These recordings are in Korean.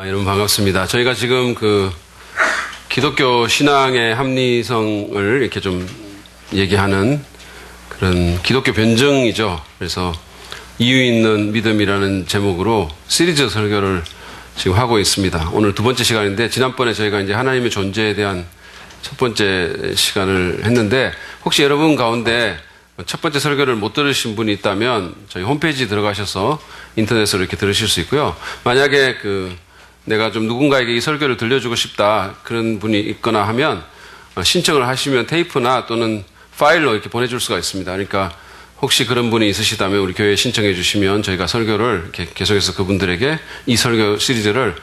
여러분 반갑습니다. 저희가 지금 기독교 신앙의 합리성을 이렇게 좀 얘기하는 그런 기독교 변증이죠. 그래서 이유 있는 믿음이라는 제목으로 시리즈 설교를 지금 하고 있습니다. 오늘 두 번째 시간인데, 지난번에 저희가 이제 하나님의 존재에 대한 첫 번째 시간을 했는데, 혹시 여러분 가운데 첫 번째 설교를 못 들으신 분이 있다면 저희 홈페이지 들어가셔서 인터넷으로 이렇게 들으실 수 있고요. 만약에 내가 좀 누군가에게 이 설교를 들려주고 싶다 그런 분이 있거나 하면 신청을 하시면 테이프나 또는 파일로 이렇게 보내줄 수가 있습니다. 그러니까 혹시 그런 분이 있으시다면 우리 교회에 신청해 주시면 저희가 설교를 이렇게 계속해서 그분들에게 이 설교 시리즈를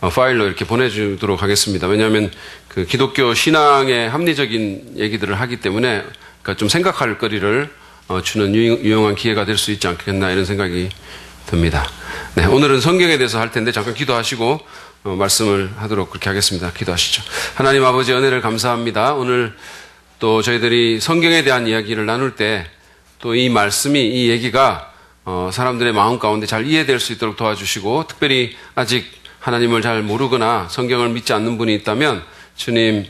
파일로 이렇게 보내주도록 하겠습니다. 왜냐하면 기독교 신앙의 합리적인 얘기들을 하기 때문에 그러니까 좀 생각할 거리를 주는 유용한 기회가 될 수 있지 않겠나 이런 생각이 듭니다. 네, 오늘은 성경에 대해서 할 텐데 잠깐 기도하시고 말씀을 하도록 그렇게 하겠습니다. 기도하시죠. 하나님 아버지, 은혜를 감사합니다. 오늘 또 저희들이 성경에 대한 이야기를 나눌 때 또 이 말씀이, 이 얘기가 사람들의 마음 가운데 잘 이해될 수 있도록 도와주시고, 특별히 아직 하나님을 잘 모르거나 성경을 믿지 않는 분이 있다면 주님,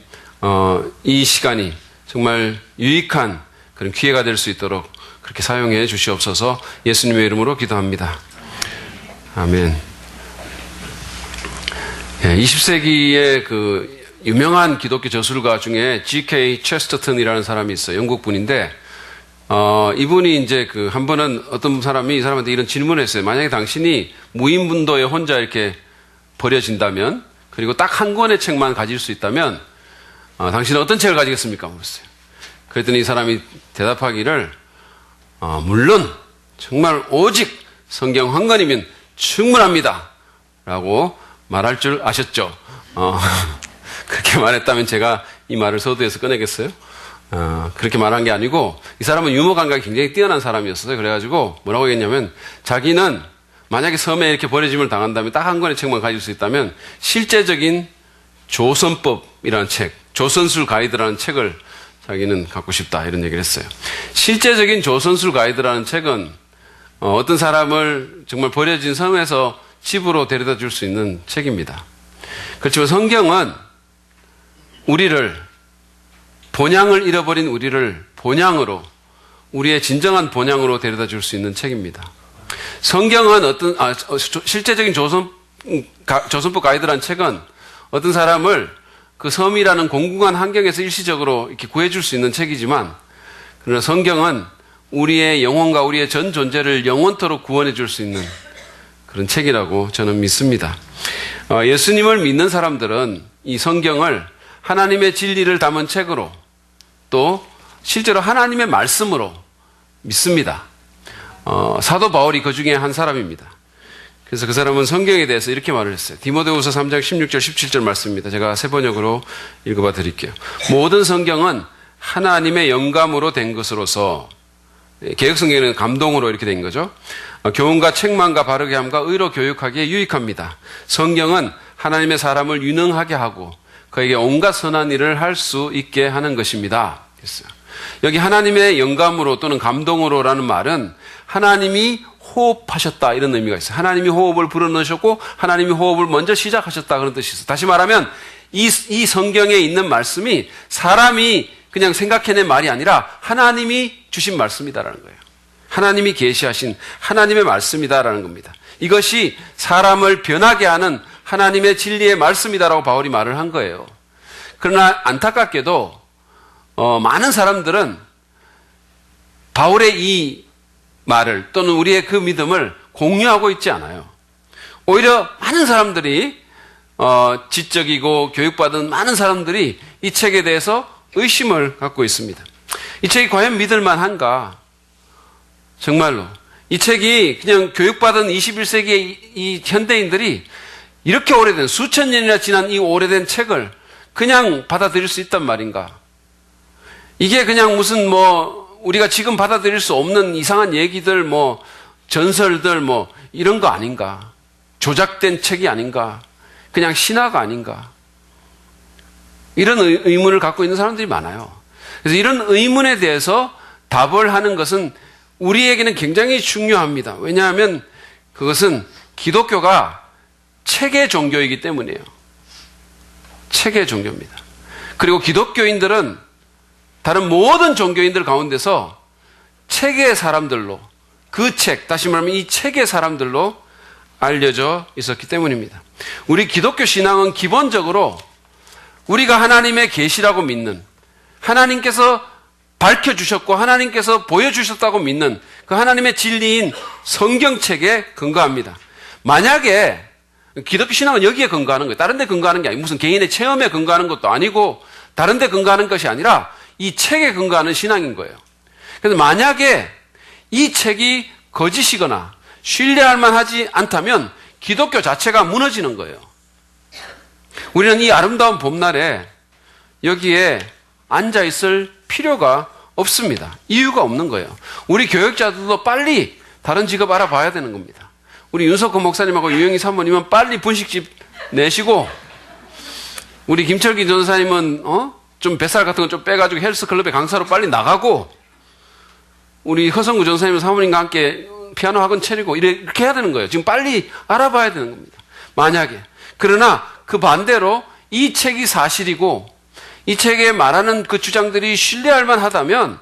이 시간이 정말 유익한 그런 기회가 될 수 있도록 그렇게 사용해 주시옵소서. 예수님의 이름으로 기도합니다. 아멘. 20세기의 유명한 기독교 저술가 중에 G.K. 체스터턴이라는 사람이 있어요. 영국 분인데, 이분이 이제 한 번은 어떤 사람이 이 사람한테 이런 질문을 했어요. 만약에 당신이 무인분도에 혼자 이렇게 버려진다면, 그리고 딱 한 권의 책만 가질 수 있다면, 당신은 어떤 책을 가지겠습니까? 물었어요. 그랬더니 이 사람이 대답하기를, 물론, 정말 오직 성경 한 권이면 충분합니다. 라고 말할 줄 아셨죠? 그렇게 말했다면 제가 이 말을 서두에서 꺼내겠어요? 그렇게 말한 게 아니고, 이 사람은 유머 감각이 굉장히 뛰어난 사람이었어요. 그래가지고 뭐라고 했냐면, 자기는 만약에 섬에 이렇게 버려짐을 당한다면 딱 한 권의 책만 가질 수 있다면 실제적인 조선법이라는 책, 조선술 가이드라는 책을 자기는 갖고 싶다 이런 얘기를 했어요. 실제적인 조선술 가이드라는 책은 어떤 사람을 정말 버려진 섬에서 집으로 데려다 줄 수 있는 책입니다. 그렇지만 성경은 우리를, 본향을 잃어버린 우리를 본향으로, 우리의 진정한 본향으로 데려다 줄 수 있는 책입니다. 성경은 실제적인 조선법 가이드라는 책은 어떤 사람을 그 섬이라는 공공한 환경에서 일시적으로 이렇게 구해줄 수 있는 책이지만, 그러나 성경은 우리의 영혼과 우리의 전 존재를 영원토록 구원해 줄 수 있는 그런 책이라고 저는 믿습니다. 예수님을 믿는 사람들은 이 성경을 하나님의 진리를 담은 책으로, 또 실제로 하나님의 말씀으로 믿습니다. 사도 바울이 그 중에 한 사람입니다. 그래서 그 사람은 성경에 대해서 이렇게 말을 했어요. 디모데후서 3장 16절 17절 말씀입니다. 제가 세 번역으로 읽어봐 드릴게요. 모든 성경은 하나님의 영감으로 된 것으로서, 개역성경에는 감동으로 이렇게 된 거죠. 교훈과 책망과 바르게 함과 의로 교육하기에 유익합니다. 성경은 하나님의 사람을 유능하게 하고 그에게 온갖 선한 일을 할 수 있게 하는 것입니다. 그랬어요. 여기 하나님의 영감으로 또는 감동으로라는 말은 하나님이 호흡하셨다 이런 의미가 있어요. 하나님이 호흡을 불어넣으셨고 하나님이 호흡을 먼저 시작하셨다 그런 뜻이 있어요. 다시 말하면 이 성경에 있는 말씀이 사람이 그냥 생각해낸 말이 아니라 하나님이 주신 말씀이다라는 거예요. 하나님이 계시하신 하나님의 말씀이다라는 겁니다. 이것이 사람을 변하게 하는 하나님의 진리의 말씀이다라고 바울이 말을 한 거예요. 그러나 안타깝게도 많은 사람들은 바울의 이 말을 또는 우리의 그 믿음을 공유하고 있지 않아요. 오히려 많은 사람들이 지적이고 교육받은 많은 사람들이 이 책에 대해서 의심을 갖고 있습니다. 이 책이 과연 믿을 만한가? 정말로 이 책이 그냥 교육받은 21세기의 이 현대인들이 이렇게 오래된, 수천 년이나 지난 이 오래된 책을 그냥 받아들일 수 있단 말인가? 이게 그냥 무슨 우리가 지금 받아들일 수 없는 이상한 얘기들, 전설들, 이런 거 아닌가? 조작된 책이 아닌가? 그냥 신화가 아닌가? 이런 의문을 갖고 있는 사람들이 많아요. 그래서 이런 의문에 대해서 답을 하는 것은 우리에게는 굉장히 중요합니다. 왜냐하면 그것은 기독교가 체계 종교이기 때문이에요. 체계 종교입니다. 그리고 기독교인들은 다른 모든 종교인들 가운데서 체계의 사람들로, 그 책, 다시 말하면 이 체계의 사람들로 알려져 있었기 때문입니다. 우리 기독교 신앙은 기본적으로 우리가 하나님의 계시라고 믿는, 하나님께서 밝혀주셨고 하나님께서 보여주셨다고 믿는 그 하나님의 진리인 성경책에 근거합니다. 만약에 기독교 신앙은 여기에 근거하는 거예요. 다른 데 근거하는 게 아니고 무슨 개인의 체험에 근거하는 것도 아니고 다른 데 근거하는 것이 아니라 이 책에 근거하는 신앙인 거예요. 그래서 만약에 이 책이 거짓이거나 신뢰할 만하지 않다면 기독교 자체가 무너지는 거예요. 우리는 이 아름다운 봄날에 여기에 앉아있을 필요가 없습니다. 이유가 없는 거예요. 우리 교역자들도 빨리 다른 직업 알아봐야 되는 겁니다. 우리 윤석호 목사님하고 유영희 사모님은 빨리 분식집 내시고, 우리 김철기 전사님은 좀 뱃살 같은 거 좀 빼가지고 헬스클럽에 강사로 빨리 나가고, 우리 허성구 전사님 사모님과 함께 피아노 학원 차리고 이렇게 해야 되는 거예요. 지금 빨리 알아봐야 되는 겁니다. 만약에. 그러나 그 반대로 이 책이 사실이고 이 책에 말하는 그 주장들이 신뢰할 만하다면,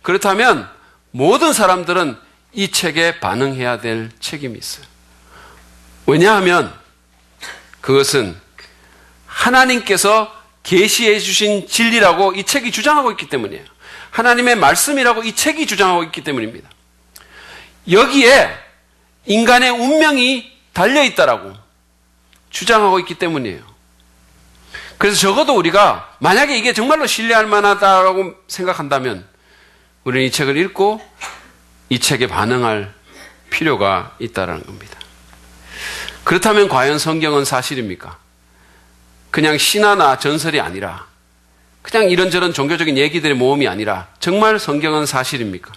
그렇다면 모든 사람들은 이 책에 반응해야 될 책임이 있어요. 왜냐하면 그것은 하나님께서 계시해 주신 진리라고 이 책이 주장하고 있기 때문이에요. 하나님의 말씀이라고 이 책이 주장하고 있기 때문입니다. 여기에 인간의 운명이 달려있다라고 주장하고 있기 때문이에요. 그래서 적어도 우리가 만약에 이게 정말로 신뢰할 만하다고 생각한다면 우리는 이 책을 읽고 이 책에 반응할 필요가 있다는 겁니다. 그렇다면 과연 성경은 사실입니까? 그냥 신화나 전설이 아니라, 그냥 이런저런 종교적인 얘기들의 모음이 아니라 정말 성경은 사실입니까?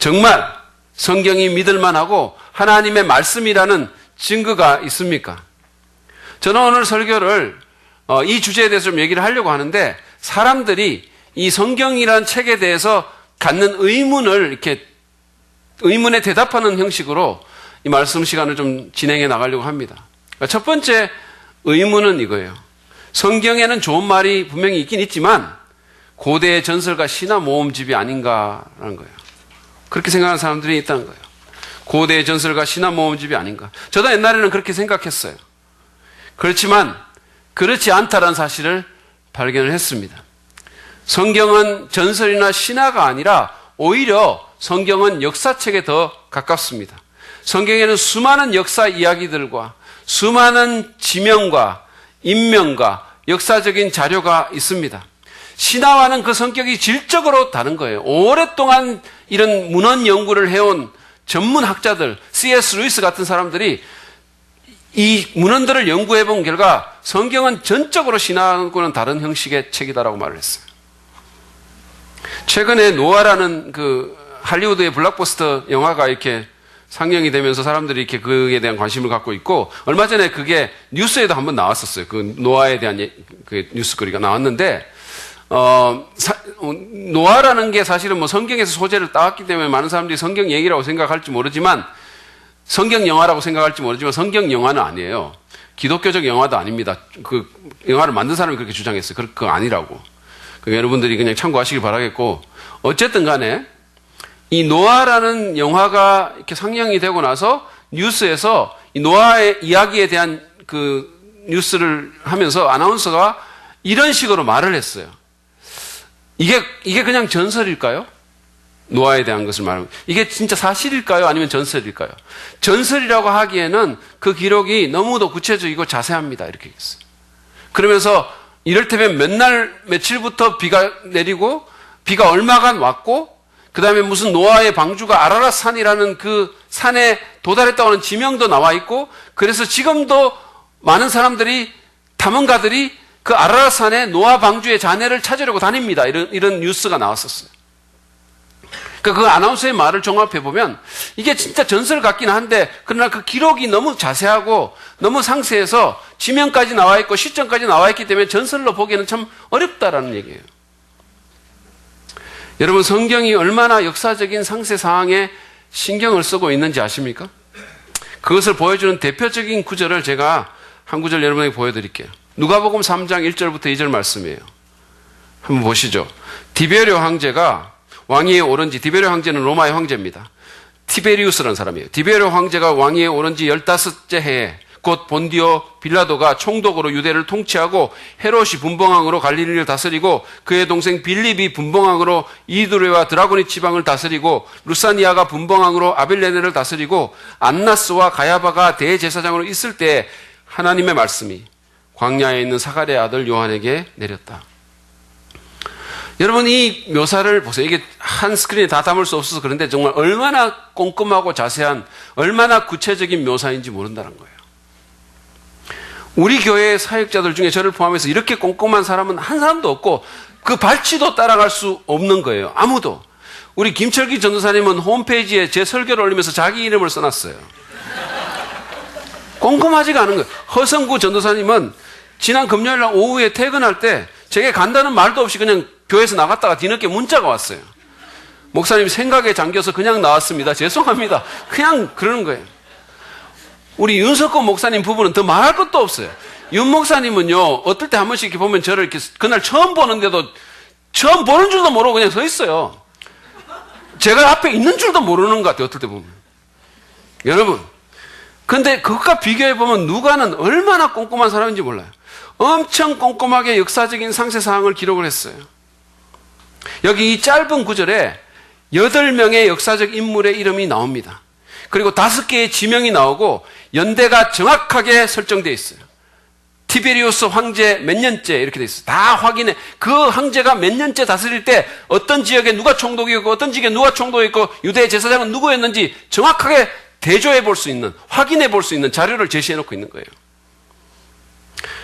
정말 성경이 믿을만하고 하나님의 말씀이라는 증거가 있습니까? 저는 오늘 설교를 이 주제에 대해서 좀 얘기를 하려고 하는데, 사람들이 이 성경이라는 책에 대해서 갖는 의문을 이렇게 의문에 대답하는 형식으로 이 말씀 시간을 좀 진행해 나가려고 합니다. 첫 번째 의문은 이거예요. 성경에는 좋은 말이 분명히 있긴 있지만 고대의 전설과 신화 모음집이 아닌가라는 거예요. 그렇게 생각하는 사람들이 있다는 거예요. 고대의 전설과 신화 모음집이 아닌가. 저도 옛날에는 그렇게 생각했어요. 그렇지만 그렇지 않다는 사실을 발견을 했습니다. 성경은 전설이나 신화가 아니라 오히려 성경은 역사책에 더 가깝습니다. 성경에는 수많은 역사 이야기들과 수많은 지명과 인명과 역사적인 자료가 있습니다. 신화와는 그 성격이 질적으로 다른 거예요. 오랫동안 이런 문헌 연구를 해온 전문 학자들, C.S. 루이스 같은 사람들이 이 문헌들을 연구해 본 결과 성경은 전적으로 신화하고는 다른 형식의 책이다라고 말을 했어요. 최근에 노아라는 그 할리우드의 블록버스터 영화가 이렇게 상영이 되면서 사람들이 이렇게 그에 대한 관심을 갖고 있고, 얼마 전에 그게 뉴스에도 한번 나왔었어요. 그 노아에 대한 그 뉴스거리가 나왔는데, 노아라는 게 사실은 뭐 성경에서 소재를 따왔기 때문에 많은 사람들이 성경 얘기라고 생각할지 모르지만, 성경 영화라고 생각할지 모르지만 성경 영화는 아니에요. 기독교적 영화도 아닙니다. 그 영화를 만든 사람이 그렇게 주장했어요. 그거 아니라고. 여러분들이 그냥 참고하시길 바라겠고, 어쨌든 간에 이 노아라는 영화가 이렇게 상영이 되고 나서 뉴스에서 이 노아의 이야기에 대한 그 뉴스를 하면서 아나운서가 이런 식으로 말을 했어요. 이게 그냥 전설일까요? 노아에 대한 것을 말하면 이게 진짜 사실일까요? 아니면 전설일까요? 전설이라고 하기에는 그 기록이 너무도 구체적이고 자세합니다. 이렇게 했어요. 그러면서 이를테면 몇 날 며칠부터 비가 내리고 비가 얼마간 왔고, 그 다음에 무슨 노아의 방주가 아라랏 산이라는 그 산에 도달했다고 하는 지명도 나와 있고, 그래서 지금도 많은 사람들이, 탐험가들이 그 아라랏 산에 노아 방주의 잔해를 찾으려고 다닙니다. 이런 뉴스가 나왔었어요. 그 아나운서의 말을 종합해보면 이게 진짜 전설 같긴 한데, 그러나 그 기록이 너무 자세하고 너무 상세해서 지명까지 나와 있고 시점까지 나와 있기 때문에 전설로 보기에는 참 어렵다라는 얘기예요. 여러분, 성경이 얼마나 역사적인 상세 사항에 신경을 쓰고 있는지 아십니까? 그것을 보여주는 대표적인 구절을 제가 한 구절 여러분에게 보여드릴게요. 누가복음 3장 1절부터 2절 말씀이에요. 한번 보시죠. 디베리오 황제가 왕위에 오른 지, 디베리오 황제는 로마의 황제입니다. 티베리우스라는 사람이에요. 디베리오 황제가 왕위에 오른 지 15째 해에 곧 본디오 빌라도가 총독으로 유대를 통치하고 헤롯이 분봉왕으로 갈릴리를 다스리고 그의 동생 빌립이 분봉왕으로 이두레와 드라고니 지방을 다스리고 루사니아가 분봉왕으로 아빌레네를 다스리고 안나스와 가야바가 대제사장으로 있을 때 하나님의 말씀이 광야에 있는 사가랴의 아들 요한에게 내렸다. 여러분 이 묘사를 보세요. 이게 한 스크린에 다 담을 수 없어서 그런데 정말 얼마나 꼼꼼하고 자세한, 얼마나 구체적인 묘사인지 모른다는 거예요. 우리 교회의 사역자들 중에 저를 포함해서 이렇게 꼼꼼한 사람은 한 사람도 없고 그 발치도 따라갈 수 없는 거예요. 아무도. 우리 김철기 전도사님은 홈페이지에 제 설교를 올리면서 자기 이름을 써놨어요. 꼼꼼하지가 않은 거예요. 허성구 전도사님은 지난 금요일 날 오후에 퇴근할 때 제게 간다는 말도 없이 그냥 교회에서 나갔다가 뒤늦게 문자가 왔어요. 목사님 생각에 잠겨서 그냥 나왔습니다. 죄송합니다. 그냥 그러는 거예요. 우리 윤석권 목사님 부부는 더 말할 것도 없어요. 윤 목사님은요, 어떨 때 한 번씩 이렇게 보면 저를 이렇게 그날 처음 보는데도 처음 보는 줄도 모르고 그냥 서 있어요. 제가 앞에 있는 줄도 모르는 것 같아요. 어떨 때 보면. 여러분, 근데 그것과 비교해보면 누가는 얼마나 꼼꼼한 사람인지 몰라요. 엄청 꼼꼼하게 역사적인 상세사항을 기록을 했어요. 여기 이 짧은 구절에 8명의 역사적 인물의 이름이 나옵니다. 그리고 5개의 지명이 나오고 연대가 정확하게 설정되어 있어요. 티베리우스 황제 몇 년째 이렇게 되어 있어요. 다 확인해. 그 황제가 몇 년째 다스릴 때 어떤 지역에 누가 총독이었고 어떤 지역에 누가 총독이었고 유대 제사장은 누구였는지 정확하게 대조해 볼 수 있는, 확인해 볼 수 있는 자료를 제시해 놓고 있는 거예요.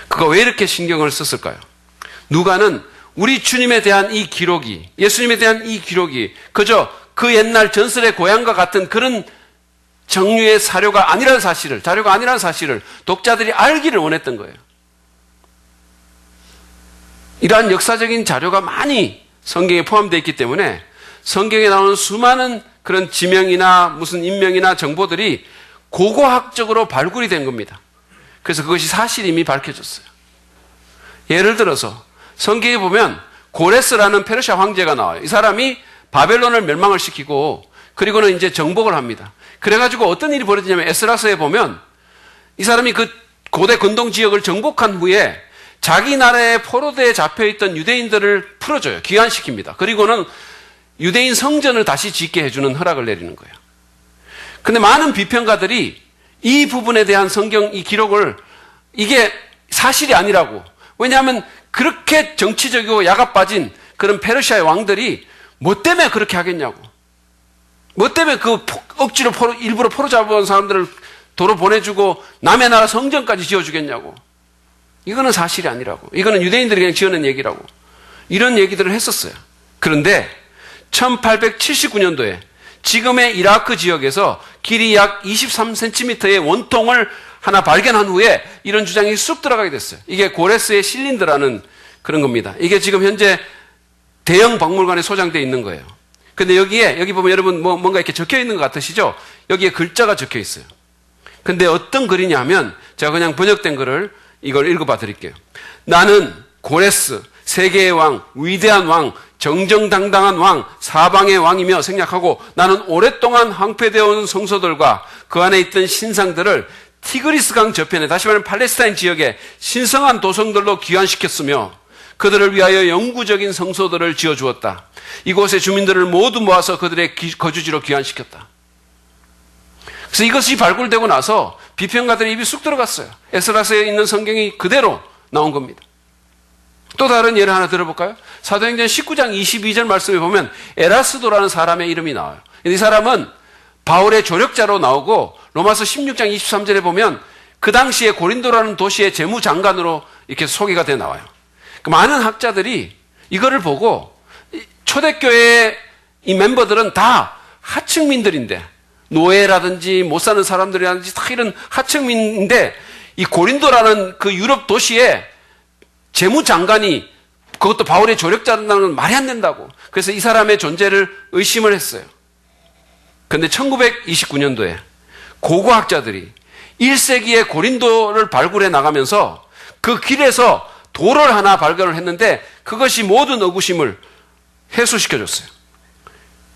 그가 왜 이렇게 신경을 썼을까요? 누가는 우리 주님에 대한 이 기록이, 예수님에 대한 이 기록이 그저 그 옛날 전설의 고향과 같은 그런 정류의 자료가 아니라는 사실을 독자들이 알기를 원했던 거예요. 이러한 역사적인 자료가 많이 성경에 포함되어 있기 때문에 성경에 나오는 수많은 그런 지명이나 무슨 인명이나 정보들이 고고학적으로 발굴이 된 겁니다. 그래서 그것이 사실이 이미 밝혀졌어요. 예를 들어서 성경에 보면 고레스라는 페르시아 황제가 나와요. 이 사람이 바벨론을 멸망을 시키고 그리고는 이제 정복을 합니다. 그래가지고 어떤 일이 벌어지냐면 에스라서에 보면 이 사람이 그 고대 근동 지역을 정복한 후에 자기 나라의 포로대에 잡혀있던 유대인들을 풀어줘요. 귀환시킵니다. 그리고는 유대인 성전을 다시 짓게 해주는 허락을 내리는 거예요. 근데 많은 비평가들이 이 부분에 대한 성경 이 기록을 이게 사실이 아니라고. 왜냐하면 그렇게 정치적이고 야가 빠진 그런 페르시아의 왕들이 뭐 때문에 그렇게 하겠냐고. 뭐 때문에 그 억지로 일부러 포로 잡아온 사람들을 도로 보내주고 남의 나라 성전까지 지어주겠냐고. 이거는 사실이 아니라고. 이거는 유대인들이 그냥 지어낸 얘기라고. 이런 얘기들을 했었어요. 그런데 1879년도에 지금의 이라크 지역에서 길이 약 23cm의 원통을 하나 발견한 후에 이런 주장이 쑥 들어가게 됐어요. 이게 고레스의 실린더라는 그런 겁니다. 이게 지금 현재 대형 박물관에 소장되어 있는 거예요. 근데 여기 보면 여러분 뭔가 이렇게 적혀 있는 것 같으시죠? 여기에 글자가 적혀 있어요. 근데 어떤 글이냐 하면 제가 그냥 번역된 글을 이걸 읽어봐 드릴게요. 나는 고레스, 세계의 왕, 위대한 왕, 정정당당한 왕, 사방의 왕이며 생략하고 나는 오랫동안 황폐되어 온 성소들과 그 안에 있던 신상들을 티그리스 강 저편에, 다시 말하면 팔레스타인 지역에 신성한 도성들로 귀환시켰으며 그들을 위하여 영구적인 성소들을 지어주었다. 이곳의 주민들을 모두 모아서 그들의 거주지로 귀환시켰다. 그래서 이것이 발굴되고 나서 비평가들의 입이 쑥 들어갔어요. 에스라서에 있는 성경이 그대로 나온 겁니다. 또 다른 예를 하나 들어볼까요? 사도행전 19장 22절 말씀에 보면 에라스도라는 사람의 이름이 나와요. 이 사람은 바울의 조력자로 나오고 로마서 16장 23절에 보면 그 당시에 고린도라는 도시의 재무장관으로 이렇게 소개가 돼 나와요. 많은 학자들이 이거를 보고 초대교회의 이 멤버들은 다 하층민들인데 노예라든지 못 사는 사람들이라든지 다 이런 하층민인데 이 고린도라는 그 유럽 도시에 재무장관이 그것도 바울의 조력자라는 건 말이 안 된다고. 그래서 이 사람의 존재를 의심을 했어요. 그런데 1929년도에 고고학자들이 1세기에 고린도를 발굴해 나가면서 그 길에서 돌을 하나 발견을 했는데 그것이 모든 의구심을 해소시켜줬어요.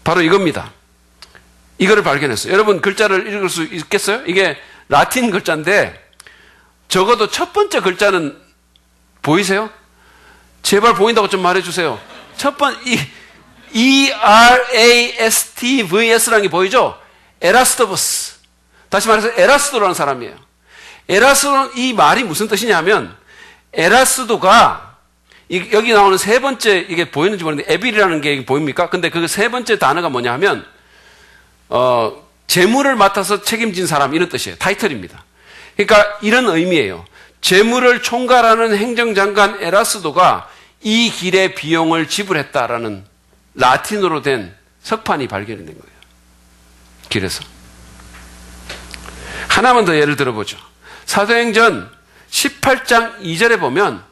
바로 이겁니다. 이거를 발견했어요. 여러분 글자를 읽을 수 있겠어요? 이게 라틴 글자인데 적어도 첫 번째 글자는 보이세요? 제발 보인다고 좀 말해주세요. 첫 번째 ERASTVS라는 게 보이죠? 에라스토버스. 다시 말해서 에라스도라는 사람이에요. 에라스도는 이 말이 무슨 뜻이냐면 에라스도가 여기 나오는 세 번째 이게 보이는지 모르는데 에빌이라는 게 보입니까? 근데 그 세 번째 단어가 뭐냐 하면 재물을 맡아서 책임진 사람 이런 뜻이에요. 타이틀입니다. 그러니까 이런 의미예요. 재물을 총괄하는 행정장관 에라스도가 이 길의 비용을 지불했다라는 라틴어로 된 석판이 발견이 된 거예요. 길에서. 하나만 더 예를 들어보죠. 사도행전 18장 2절에 보면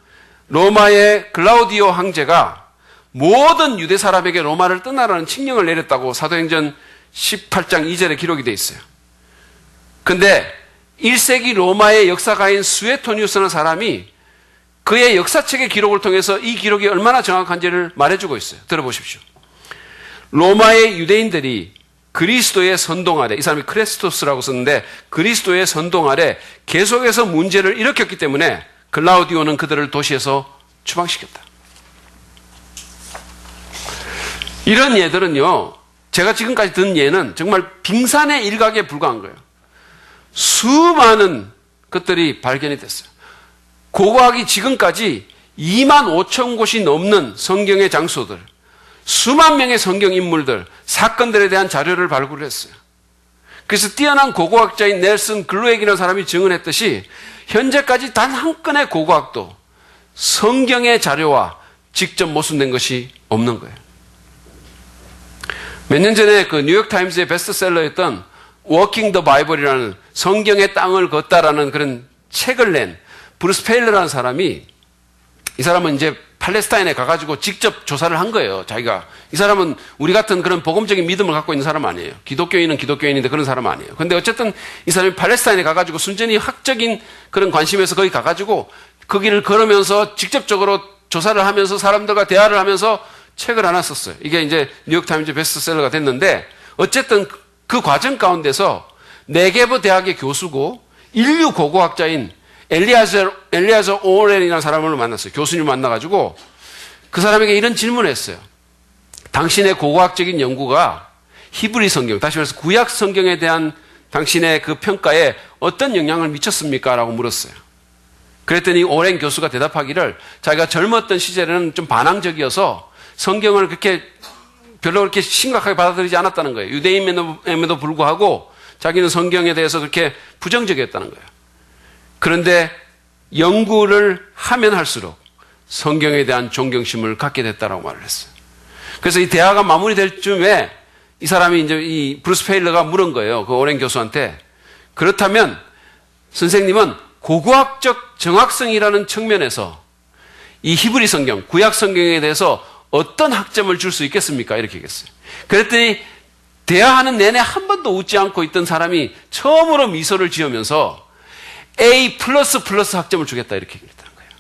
로마의 글라우디오 황제가 모든 유대 사람에게 로마를 떠나라는 칙령을 내렸다고 사도행전 18장 2절에 기록이 되어 있어요. 근데 1세기 로마의 역사가인 수에토니우스라는 사람이 그의 역사책의 기록을 통해서 이 기록이 얼마나 정확한지를 말해주고 있어요. 들어보십시오. 로마의 유대인들이 그리스도의 선동 아래, 이 사람이 크레스토스라고 썼는데 그리스도의 선동 아래 계속해서 문제를 일으켰기 때문에 글라우디오는 그들을 도시에서 추방시켰다. 이런 예들은요, 제가 지금까지 든 예는 정말 빙산의 일각에 불과한 거예요. 수많은 것들이 발견이 됐어요. 고고학이 지금까지 2만 5천 곳이 넘는 성경의 장소들, 수만 명의 성경 인물들, 사건들에 대한 자료를 발굴했어요. 그래서 뛰어난 고고학자인 넬슨 글루액이라는 사람이 증언했듯이 현재까지 단 한 건의 고고학도 성경의 자료와 직접 모순된 것이 없는 거예요. 몇 년 전에 그 뉴욕타임스의 베스트셀러였던 Walking the Bible이라는 성경의 땅을 걷다라는 그런 책을 낸 브루스 페일러라는 사람이, 이 사람은 이제 팔레스타인에 가가지고 직접 조사를 한 거예요. 자기가. 이 사람은 우리 같은 그런 복음적인 믿음을 갖고 있는 사람 아니에요. 기독교인은 기독교인인데 그런 사람 아니에요. 근데 어쨌든 이 사람이 팔레스타인에 가가지고 순전히 학적인 그런 관심에서 거기 가가지고 그 길을 걸으면서 직접적으로 조사를 하면서 사람들과 대화를 하면서 책을 하나 썼어요. 이게 이제 뉴욕타임즈 베스트셀러가 됐는데 어쨌든 그 과정 가운데서 네게브 대학의 교수고 인류 고고학자인 엘리아저 오렌이라는 사람을 만났어요. 교수님을 만나가지고 그 사람에게 이런 질문을 했어요. 당신의 고고학적인 연구가 히브리 성경, 다시 말해서 구약 성경에 대한 당신의 그 평가에 어떤 영향을 미쳤습니까? 라고 물었어요. 그랬더니 오렌 교수가 대답하기를 자기가 젊었던 시절에는 좀 반항적이어서 성경을 그렇게 별로 그렇게 심각하게 받아들이지 않았다는 거예요. 유대인임에도 불구하고 자기는 성경에 대해서 그렇게 부정적이었다는 거예요. 그런데 연구를 하면 할수록 성경에 대한 존경심을 갖게 됐다라고 말을 했어요. 그래서 이 대화가 마무리될 쯤에 이 사람이 이제 이 브루스 페일러가 물은 거예요. 그 오렌 교수한테. 그렇다면 선생님은 고고학적 정확성이라는 측면에서 이 히브리 성경, 구약 성경에 대해서 어떤 학점을 줄 수 있겠습니까? 이렇게 얘기했어요. 그랬더니 대화하는 내내 한 번도 웃지 않고 있던 사람이 처음으로 미소를 지으면서 A++ 학점을 주겠다 이렇게 얘기했다는 거예요.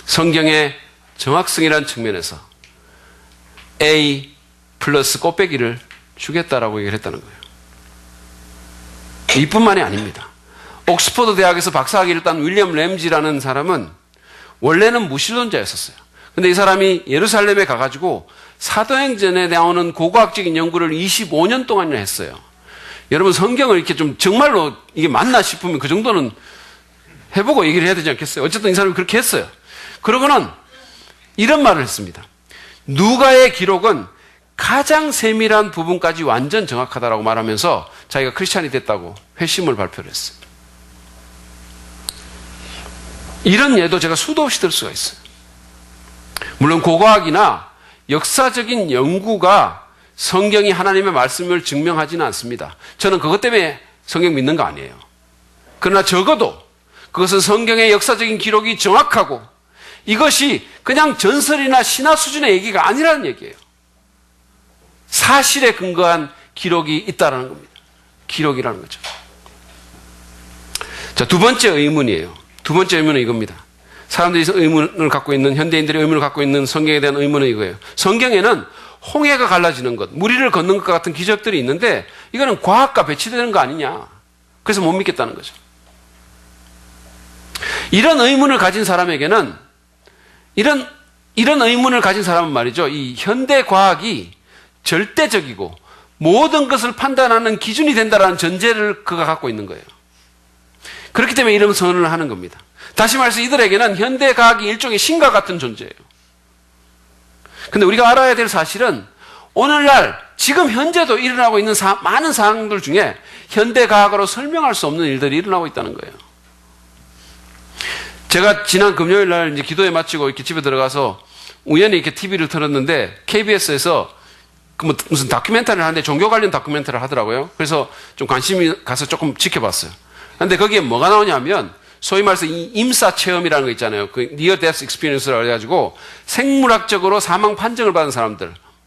성경의 정확성이라는 측면에서 A+ 꽃배기를 주겠다라고 얘기를 했다는 거예요. 이뿐만이 아닙니다. 옥스퍼드 대학에서 박사학위를 딴 윌리엄 램지라는 사람은 원래는 무신론자였었어요. 근데 이 사람이 예루살렘에 가가지고 사도행전에 나오는 고고학적인 연구를 25년 동안이나 했어요. 여러분 성경을 이렇게 좀 정말로 이게 맞나 싶으면 그 정도는 해보고 얘기를 해야 되지 않겠어요? 어쨌든 이 사람이 그렇게 했어요. 그러고는 이런 말을 했습니다. 누가의 기록은 가장 세밀한 부분까지 완전 정확하다라고 말하면서 자기가 크리스찬이 됐다고 회심을 발표를 했어요. 이런 예도 제가 수도 없이 들 수가 있어요. 물론 고고학이나 역사적인 연구가 성경이 하나님의 말씀을 증명하지는 않습니다. 저는 그것 때문에 성경 믿는 거 아니에요. 그러나 적어도 그것은 성경의 역사적인 기록이 정확하고 이것이 그냥 전설이나 신화 수준의 얘기가 아니라는 얘기예요. 사실에 근거한 기록이 있다는 겁니다. 기록이라는 거죠. 자, 두 번째 의문이에요. 두 번째 의문은 이겁니다. 사람들이 의문을 갖고 있는, 현대인들이 의문을 갖고 있는 성경에 대한 의문은 이거예요. 성경에는 홍해가 갈라지는 것, 무리를 걷는 것과 같은 기적들이 있는데 이거는 과학과 배치되는 거 아니냐. 그래서 못 믿겠다는 거죠. 이런 의문을 가진 사람에게는 이런 의문을 가진 사람은 말이죠. 이 현대 과학이 절대적이고 모든 것을 판단하는 기준이 된다는 전제를 그가 갖고 있는 거예요. 그렇기 때문에 이런 선언을 하는 겁니다. 다시 말해서 이들에게는 현대 과학이 일종의 신과 같은 존재예요. 근데 우리가 알아야 될 사실은 오늘날 지금 현재도 일어나고 있는 많은 상황들 중에 현대 과학으로 설명할 수 없는 일들이 일어나고 있다는 거예요. 제가 지난 금요일 날 이제 기도회 마치고 이렇게 집에 들어가서 우연히 이렇게 TV를 틀었는데 KBS에서 무슨 다큐멘터리를 하는데 종교 관련 다큐멘터리를 하더라고요. 그래서 좀 관심이 가서 조금 지켜봤어요. 근데 거기에 뭐가 나오냐면 소위 말해서 이 임사 체험이라는 거 있잖아요. 그 Near Death Experience라고 해가지고 생물학적으로 사망 판정을 받은 사람들,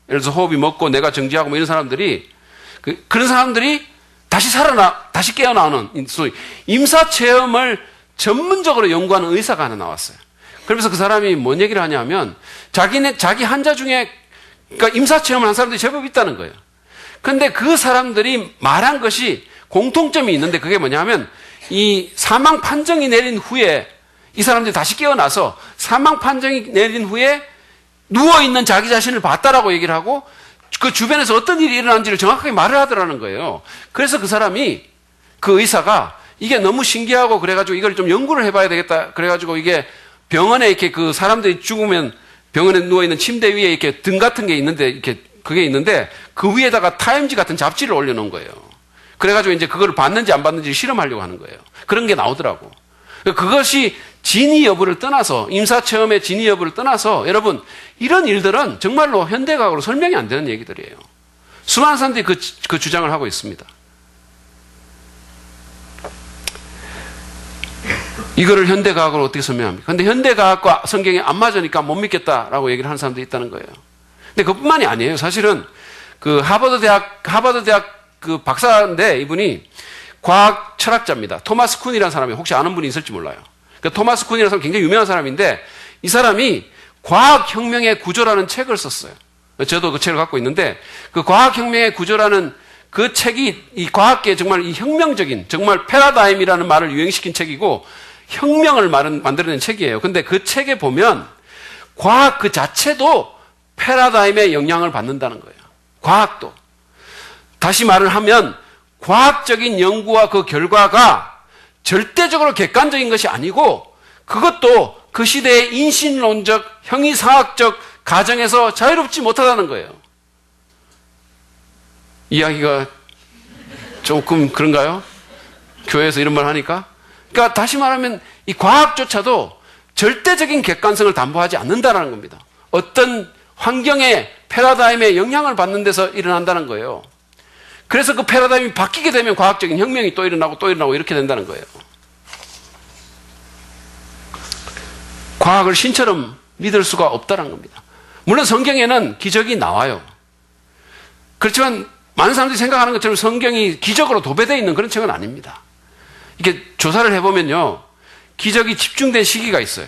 예를 들어서 호흡이 멎고 뇌가 정지하고 뭐 이런 사람들이 그런 사람들이 다시 깨어나오는 소위 임사 체험을 전문적으로 연구하는 의사가 하나 나왔어요. 그러면서 그 사람이 뭔 얘기를 하냐면 자기 환자 중에 그러니까 임사 체험을 한 사람들이 제법 있다는 거예요. 그런데 그 사람들이 말한 것이 공통점이 있는데 그게 뭐냐면 이 사망 판정이 내린 후에 이 사람들이 다시 깨어나서 사망 판정이 내린 후에 누워있는 자기 자신을 봤다라고 얘기를 하고 그 주변에서 어떤 일이 일어난지를 정확하게 말을 하더라는 거예요. 그래서 그 사람이, 그 의사가 이게 너무 신기하고 그래가지고 이걸 좀 연구를 해봐야 되겠다. 그래가지고 이게 병원에 이렇게 그 사람들이 죽으면 병원에 누워있는 침대 위에 이렇게 등 같은 게 있는데 이렇게 그게 있는데 그 위에다가 타임지 같은 잡지를 올려놓은 거예요. 그래가지고 이제 그걸 봤는지 안 봤는지 실험하려고 하는 거예요. 그런 게 나오더라고. 그것이 진위 여부를 떠나서, 임사체험의 진위 여부를 떠나서, 여러분, 이런 일들은 정말로 현대과학으로 설명이 안 되는 얘기들이에요. 수많은 사람들이 그 주장을 하고 있습니다. 이거를 현대과학으로 어떻게 설명합니까? 근데 현대과학과 성경이 안 맞으니까 못 믿겠다라고 얘기를 하는 사람들이 있다는 거예요. 근데 그뿐만이 아니에요. 사실은 그 하버드 대학 그 박사인데 이분이 과학 철학자입니다. 토마스 쿤이라는 사람이 혹시 아는 분이 있을지 몰라요. 그 토마스 쿤이라는 사람 굉장히 유명한 사람인데 이 사람이 과학혁명의 구조라는 책을 썼어요. 저도 그 책을 갖고 있는데 그 과학혁명의 구조라는 그 책이 이 과학계에 정말 이 혁명적인 정말 패러다임이라는 말을 유행시킨 책이고 혁명을 만들어낸 책이에요. 근데 그 책에 보면 과학 그 자체도 패러다임의 영향을 받는다는 거예요. 과학도. 다시 말을 하면 과학적인 연구와 그 결과가 절대적으로 객관적인 것이 아니고 그것도 그 시대의 인신론적, 형이상학적 가정에서 자유롭지 못하다는 거예요. 이야기가 조금 그런가요? 교회에서 이런 말 하니까? 그러니까 다시 말하면 이 과학조차도 절대적인 객관성을 담보하지 않는다는 겁니다. 어떤 환경의 패러다임에 영향을 받는 데서 일어난다는 거예요. 그래서 그 패러다임이 바뀌게 되면 과학적인 혁명이 또 일어나고 이렇게 된다는 거예요. 과학을 신처럼 믿을 수가 없다는 겁니다. 물론 성경에는 기적이 나와요. 그렇지만 많은 사람들이 생각하는 것처럼 성경이 기적으로 도배되어 있는 그런 책은 아닙니다. 이렇게 조사를 해보면요. 기적이 집중된 시기가 있어요.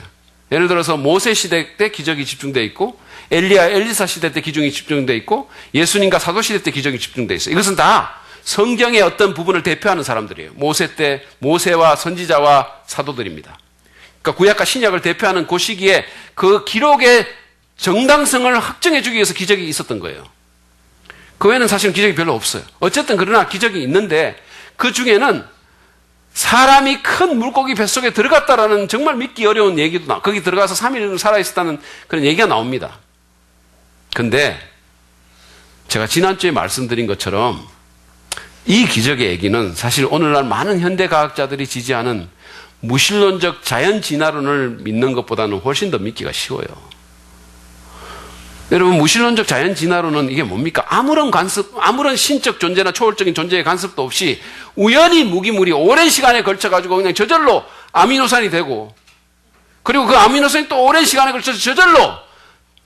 예를 들어서 모세 시대 때 기적이 집중되어 있고 엘리사 시대 때 기적이 집중되어 있고 예수님과 사도 시대 때 기적이 집중되어 있어요. 이것은 다 성경의 어떤 부분을 대표하는 사람들이에요. 모세 때 모세와 선지자와 사도들입니다. 그러니까 구약과 신약을 대표하는 그 시기에 그 기록의 정당성을 확정해 주기 위해서 기적이 있었던 거예요. 그 외에는 사실은 기적이 별로 없어요. 어쨌든 그러나 기적이 있는데 그 중에는 사람이 큰 물고기 뱃속에 들어갔다라는 정말 믿기 어려운 얘기도 거기 들어가서 3일 살아있었다는 그런 얘기가 나옵니다. 근데 제가 지난주에 말씀드린 것처럼 이 기적의 얘기는 사실 오늘날 많은 현대과학자들이 지지하는 무신론적 자연진화론을 믿는 것보다는 훨씬 더 믿기가 쉬워요. 여러분, 무신론적 자연진화론은 이게 뭡니까? 아무런 신적 존재나 초월적인 존재의 간섭도 없이 우연히 무기물이 오랜 시간에 걸쳐가지고 그냥 저절로 아미노산이 되고, 그리고 그 아미노산이 또 오랜 시간에 걸쳐서 저절로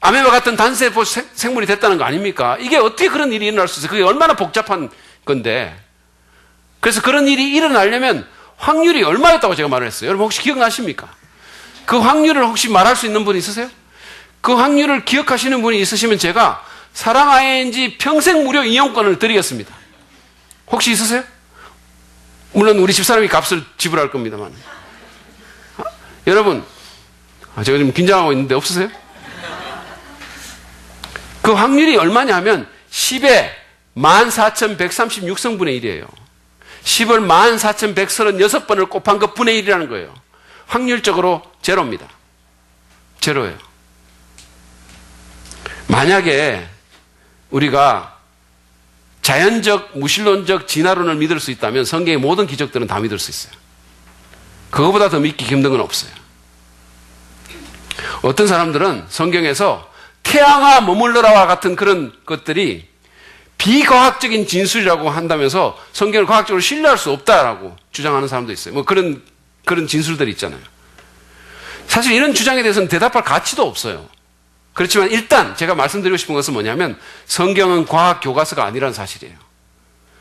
아메바 같은 단세포 생물이 됐다는 거 아닙니까? 이게 어떻게 그런 일이 일어날 수 있어요? 그게 얼마나 복잡한 건데. 그래서 그런 일이 일어나려면 확률이 얼마였다고 제가 말을 했어요. 여러분 혹시 기억나십니까? 그 확률을 혹시 말할 수 있는 분이 있으세요? 그 확률을 기억하시는 분이 있으시면 제가 사랑 ING 평생 무료 이용권을 드리겠습니다. 혹시 있으세요? 물론 우리 집사람이 값을 지불할 겁니다만. 여러분, 제가 지금 긴장하고 있는데 없으세요? 그 확률이 얼마냐 하면 10의 14,136승분의 1이에요. 10을 14,136번을 곱한 것 분의 1이라는 거예요. 확률적으로 제로입니다. 제로예요. 만약에 우리가 자연적, 무신론적 진화론을 믿을 수 있다면 성경의 모든 기적들은 다 믿을 수 있어요. 그거보다 더 믿기 힘든 건 없어요. 어떤 사람들은 성경에서 태양아 머물러라와 같은 그런 것들이 비과학적인 진술이라고 한다면서 성경을 과학적으로 신뢰할 수 없다라고 주장하는 사람도 있어요. 뭐 그런 진술들이 있잖아요. 사실 이런 주장에 대해서는 대답할 가치도 없어요. 그렇지만 일단 제가 말씀드리고 싶은 것은 뭐냐면 성경은 과학 교과서가 아니라는 사실이에요.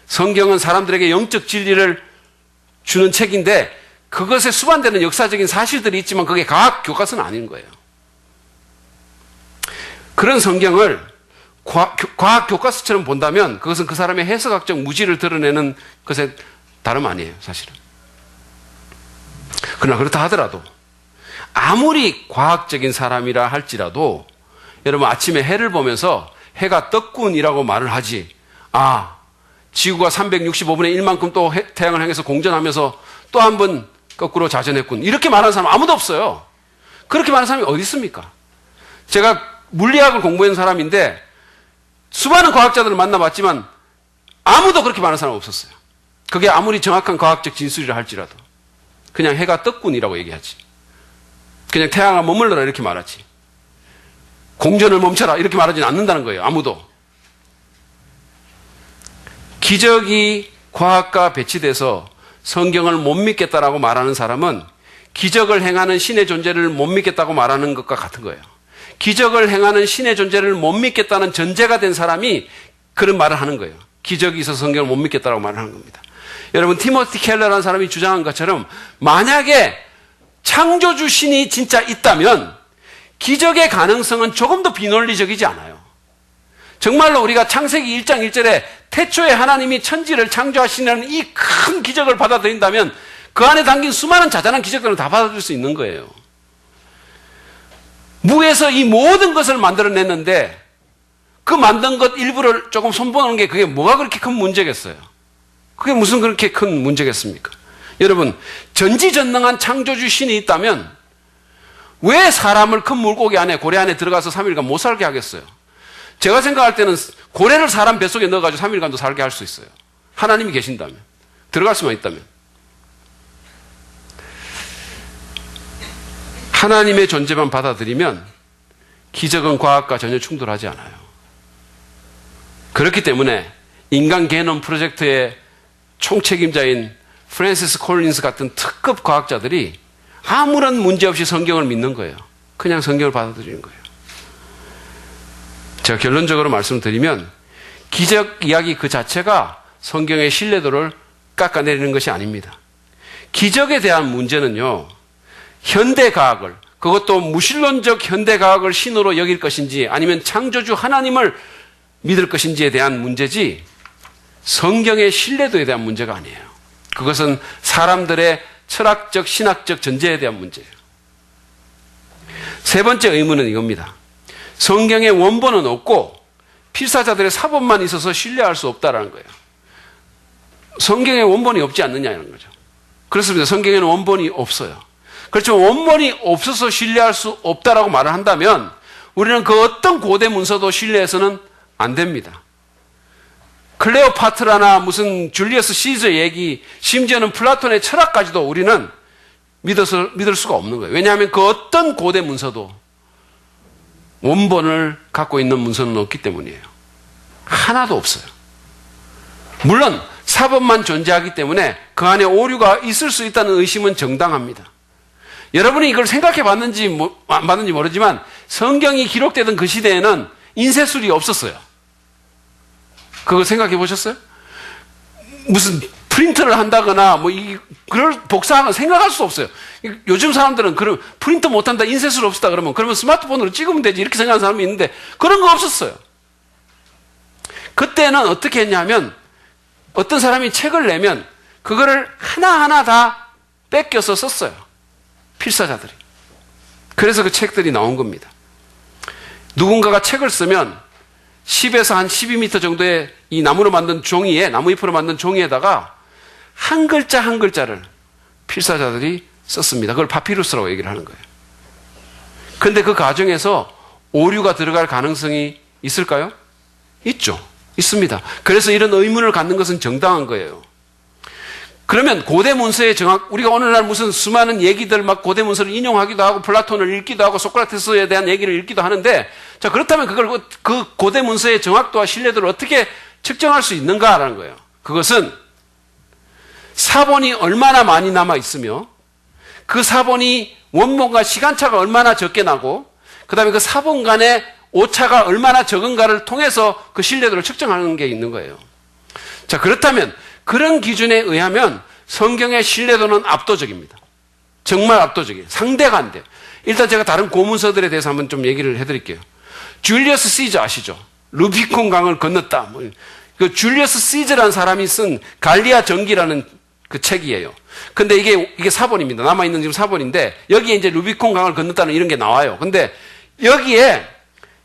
성경은 사람들에게 영적 진리를 주는 책인데 그것에 수반되는 역사적인 사실들이 있지만 그게 과학 교과서는 아닌 거예요. 그런 성경을 과학 교과서처럼 본다면 그것은 그 사람의 해석학적 무지를 드러내는 것에 다름 아니에요, 사실은. 그러나 그렇다 하더라도 아무리 과학적인 사람이라 할지라도 여러분 아침에 해를 보면서 해가 떴군이라고 말을 하지, 지구가 365분의 1만큼 또 태양을 향해서 공전하면서 또 한 번 거꾸로 자전했군, 이렇게 말하는 사람 아무도 없어요. 그렇게 말하는 사람이 어디 있습니까? 제가 물리학을 공부한 사람인데 수많은 과학자들을 만나봤지만 아무도 그렇게 말하는 사람 없었어요. 그게 아무리 정확한 과학적 진술이라 할지라도 그냥 해가 떴군이라고 얘기하지, 그냥 태양아 머물러라 이렇게 말하지, 공전을 멈춰라 이렇게 말하지는 않는다는 거예요. 아무도. 기적이 과학과 배치돼서 성경을 못 믿겠다라고 말하는 사람은 기적을 행하는 신의 존재를 못 믿겠다고 말하는 것과 같은 거예요. 기적을 행하는 신의 존재를 못 믿겠다는 전제가 된 사람이 그런 말을 하는 거예요. 기적이 있어서 성경을 못 믿겠다라고 말을 하는 겁니다. 여러분, 티모티 켈러라는 사람이 주장한 것처럼 만약에 창조주 신이 진짜 있다면 기적의 가능성은 조금 더 비논리적이지 않아요. 정말로 우리가 창세기 1장 1절에 태초에 하나님이 천지를 창조하시는 이 큰 기적을 받아들인다면 그 안에 담긴 수많은 자잘한 기적들은 다 받아들일 수 있는 거예요. 무에서 이 모든 것을 만들어냈는데 그 만든 것 일부를 조금 손보는 게 그게 뭐가 그렇게 큰 문제겠어요? 그게 무슨 그렇게 큰 문제겠습니까? 여러분, 전지전능한 창조주 신이 있다면 왜 사람을 큰 물고기 안에, 고래 안에 들어가서 3일간 못 살게 하겠어요? 제가 생각할 때는 고래를 사람 뱃속에 넣어가지고 3일간도 살게 할 수 있어요. 하나님이 계신다면. 들어갈 수만 있다면. 하나님의 존재만 받아들이면 기적은 과학과 전혀 충돌하지 않아요. 그렇기 때문에 인간 개놈 프로젝트의 총책임자인 프랜시스 콜린스 같은 특급 과학자들이 아무런 문제 없이 성경을 믿는 거예요. 그냥 성경을 받아들이는 거예요. 제가 결론적으로 말씀드리면 기적 이야기 그 자체가 성경의 신뢰도를 깎아내리는 것이 아닙니다. 기적에 대한 문제는요, 현대과학을, 그것도 무신론적 현대과학을 신으로 여길 것인지 아니면 창조주 하나님을 믿을 것인지에 대한 문제지 성경의 신뢰도에 대한 문제가 아니에요. 그것은 사람들의 철학적, 신학적 전제에 대한 문제예요. 세 번째 의문은 이겁니다. 성경의 원본은 없고 필사자들의 사본만 있어서 신뢰할 수 없다라는 거예요. 성경에 원본이 없지 않느냐는 거죠. 그렇습니다. 성경에는 원본이 없어요. 그렇지만 원본이 없어서 신뢰할 수 없다라고 말을 한다면 우리는 그 어떤 고대 문서도 신뢰해서는 안 됩니다. 클레오파트라나 무슨 줄리어스 시저 얘기, 심지어는 플라톤의 철학까지도 우리는 믿을 수가 없는 거예요. 왜냐하면 그 어떤 고대 문서도 원본을 갖고 있는 문서는 없기 때문이에요. 하나도 없어요. 물론 사본만 존재하기 때문에 그 안에 오류가 있을 수 있다는 의심은 정당합니다. 여러분이 이걸 생각해 봤는지 안 봤는지 모르지만 성경이 기록되던 그 시대에는 인쇄술이 없었어요. 그거 생각해 보셨어요? 무슨 프린트를 한다거나 그걸 복사하거나 생각할 수 없어요. 요즘 사람들은 그럼 프린트 못한다, 인쇄술 없었다 그러면 스마트폰으로 찍으면 되지 이렇게 생각하는 사람이 있는데 그런 거 없었어요. 그때는 어떻게 했냐면 어떤 사람이 책을 내면 그거를 하나하나 다 뺏겨서 썼어요. 필사자들이. 그래서 그 책들이 나온 겁니다. 누군가가 책을 쓰면 10에서 한 12m 정도의 이 나무로 만든 종이에, 나무잎으로 만든 종이에다가 한 글자 한 글자를 필사자들이 썼습니다. 그걸 파피루스라고 얘기를 하는 거예요. 그런데 그 과정에서 오류가 들어갈 가능성이 있을까요? 있죠. 있습니다. 그래서 이런 의문을 갖는 것은 정당한 거예요. 그러면 고대 문서의 정확, 우리가 오늘날 무슨 수많은 얘기들 막 고대 문서를 인용하기도 하고 플라톤을 읽기도 하고 소크라테스에 대한 얘기를 읽기도 하는데, 자, 그렇다면 그 고대 문서의 정확도와 신뢰도를 어떻게 측정할 수 있는가라는 거예요. 그것은 사본이 얼마나 많이 남아 있으며 그 사본이 원본과 시간차가 얼마나 적게 나고 그 다음에 그 사본 간의 오차가 얼마나 적은가를 통해서 그 신뢰도를 측정하는 게 있는 거예요. 자, 그렇다면 그런 기준에 의하면 성경의 신뢰도는 압도적입니다. 정말 압도적이에요. 상대가 안 돼요. 일단 제가 다른 고문서들에 대해서 한번 좀 얘기를 해드릴게요. 줄리어스 시저 아시죠? 루비콘 강을 건넜다. 그 줄리어스 시저라는 사람이 쓴 갈리아 전기라는 그 책이에요. 근데 이게 사본입니다. 남아있는 지금 사본인데 여기에 이제 루비콘 강을 건넜다는 이런 게 나와요. 근데 여기에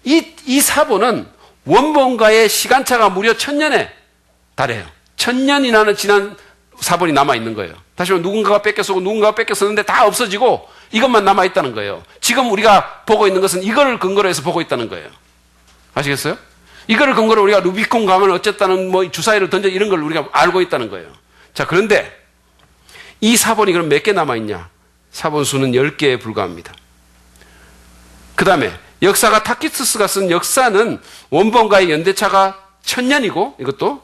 이 사본은 원본과의 시간차가 무려 1000년에 달해요. 1000년이나 지난 사본이 남아있는 거예요. 다시 말하면 누군가가 뺏겼고 누군가가 뺏겼었는데 다 없어지고 이것만 남아있다는 거예요. 지금 우리가 보고 있는 것은 이거를 근거로 해서 보고 있다는 거예요. 아시겠어요? 이거를 근거로 우리가 루비콘 강을 어쨌다는 주사위를 던져 이런 걸 우리가 알고 있다는 거예요. 자, 그런데 이 사본이 그럼 몇 개 남아있냐? 사본 수는 10개에 불과합니다. 그 다음에 역사가 타키투스가 쓴 역사는 원본과의 연대차가 1000년이고 이것도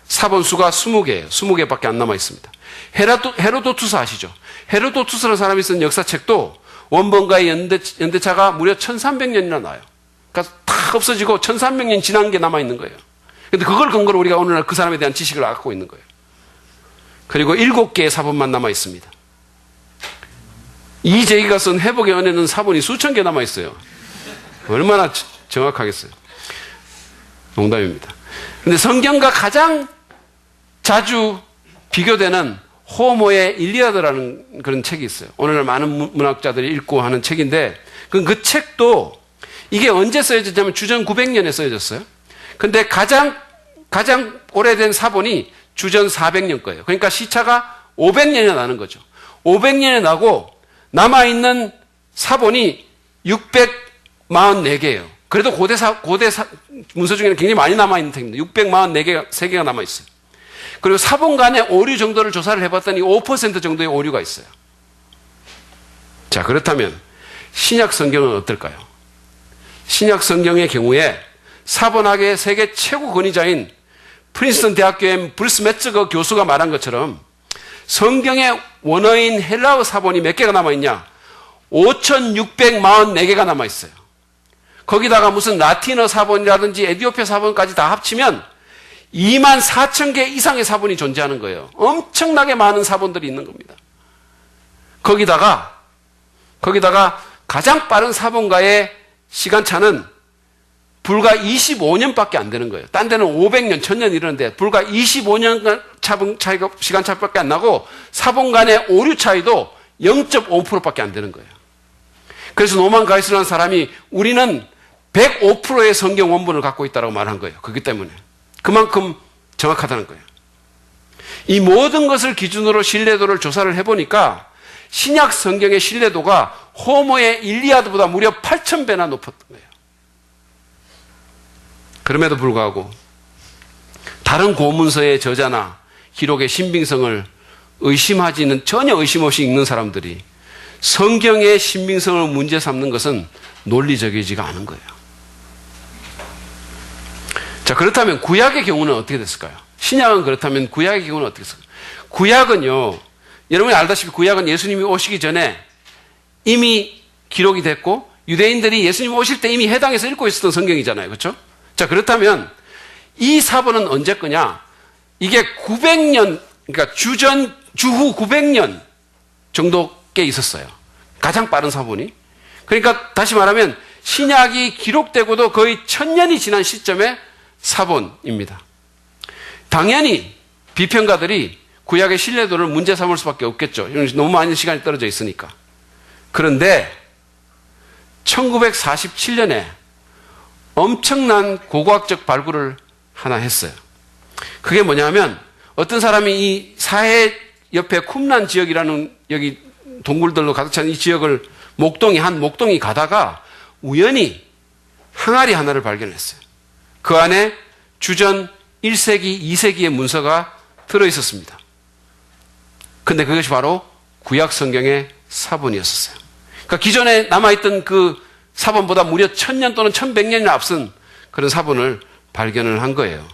사본 수가 20개예요. 20개밖에 안 남아 있습니다. 헤로도투스 아시죠? 헤로도투스라는 사람이 쓴 역사책도 원본과의 연대차가 무려 1300년이나 나와요. 그러니까 다 없어지고 1300년 지난 게 남아 있는 거예요. 근데 그걸 근거로 우리가 오늘날 그 사람에 대한 지식을 갖고 있는 거예요. 그리고 7개의 사본만 남아 있습니다. 이재기가 쓴 회복의 은혜는 사본이 수천 개 남아 있어요. 얼마나 정확하겠어요. 농담입니다. 근데 성경과 가장 자주 비교되는 호모의 일리아드라는 그런 책이 있어요. 오늘날 많은 문학자들이 읽고 하는 책인데 그 책도 이게 언제 쓰여졌냐면 주전 900년에 쓰여졌어요. 근데 가장 오래된 사본이 주전 400년 거예요. 그러니까 시차가 500년이 나는 거죠. 500년이 나고 남아있는 사본이 644개예요. 그래도 고대 문서 중에는 굉장히 많이 남아있는 책입니다. 644개가 3개가 남아있어요. 그리고 사본 간의 오류 정도를 조사를 해봤더니 5% 정도의 오류가 있어요. 자, 그렇다면 신약 성경은 어떨까요? 신약 성경의 경우에 사본학의 세계 최고 권위자인 프린스턴 대학교의 브루스 메츠거 교수가 말한 것처럼 성경의 원어인 헬라어 사본이 몇 개가 남아있냐? 5644개가 남아있어요. 거기다가 무슨 라틴어 사본이라든지 에티오피아 사본까지 다 합치면 24,000개 이상의 사본이 존재하는 거예요. 엄청나게 많은 사본들이 있는 겁니다. 거기다가 가장 빠른 사본가의 시간차는 불과 25년밖에 안 되는 거예요. 딴 데는 500년, 1000년 이러는데 불과 25년 차이가 시간차밖에 안 나고 사본 간의 오류 차이도 0.5%밖에 안 되는 거예요. 그래서 노만 가이스라는 사람이 우리는 105%의 성경 원본을 갖고 있다고 말한 거예요. 그렇기 때문에 그만큼 정확하다는 거예요. 이 모든 것을 기준으로 신뢰도를 조사를 해보니까 신약 성경의 신뢰도가 호모의 일리아드보다 무려 8000배나 높았던 거예요. 그럼에도 불구하고 다른 고문서의 저자나 기록의 신빙성을 의심하지는 전혀 의심 없이 읽는 사람들이 성경의 신빙성을 문제 삼는 것은 논리적이지가 않은 거예요. 자, 그렇다면 구약의 경우는 어떻게 됐을까요? 신약은 그렇다면 구약의 경우는 어떻게 됐을까요? 구약은요, 여러분이 알다시피 구약은 예수님이 오시기 전에 이미 기록이 됐고 유대인들이 예수님 오실 때 이미 해당해서 읽고 있었던 성경이잖아요. 그렇죠? 자, 그렇다면 이 사본은 언제 거냐? 이게 900년 그러니까 주후 900년 정도 꽤 있었어요. 가장 빠른 사본이. 그러니까 다시 말하면 신약이 기록되고도 거의 1000년이 지난 시점의 사본입니다. 당연히 비평가들이 구약의 신뢰도를 문제 삼을 수밖에 없겠죠. 너무 많은 시간이 떨어져 있으니까. 그런데 1947년에 엄청난 고고학적 발굴을 하나 했어요. 그게 뭐냐면 어떤 사람이 이 사해 옆에 쿰란 지역이라는 여기 동굴들로 가득 찬 이 지역을 한 목동이 가다가 우연히 항아리 하나를 발견했어요. 그 안에 주전 1세기, 2세기의 문서가 들어있었습니다. 근데 그것이 바로 구약 성경의 사본이었어요. 그러니까 기존에 남아있던 그 사본보다 무려 1000년 또는 1100년이나 앞선 그런 사본을 발견을 한 거예요.